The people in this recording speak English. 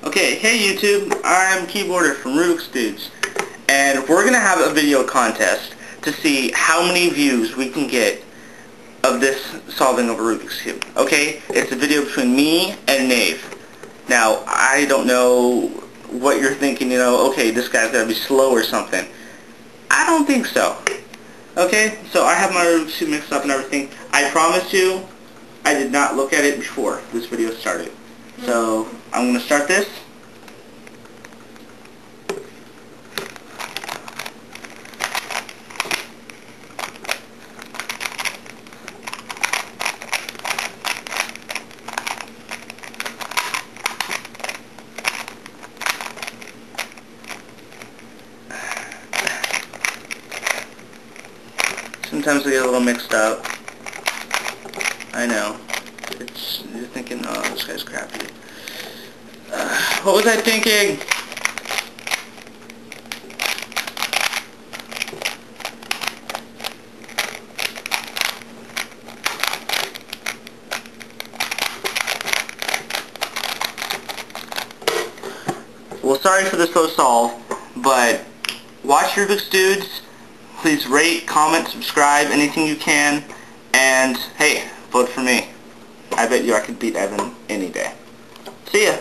Okay, hey YouTube, I'm Keyboarder from Rubik'sCube, and we're going to have a video contest to see how many views we can get of this solving of a Rubik's Cube. Okay, it's a video between me and Nave. Now, I don't know what you're thinking, okay, this guy's got to be slow or something. I don't think so. Okay, so I have my Rubik's Cube mixed up and everything. I promise you, I did not look at it before this video started. So, I'm going to start this. Sometimes I get a little mixed up. I know. You're thinking, oh, this guy's crappy. What was I thinking? Well, sorry for the slow solve, but watch Rubik's Dudes. Please rate, comment, subscribe, anything you can, and hey, vote for me. I bet you I could beat Evan any day. See ya!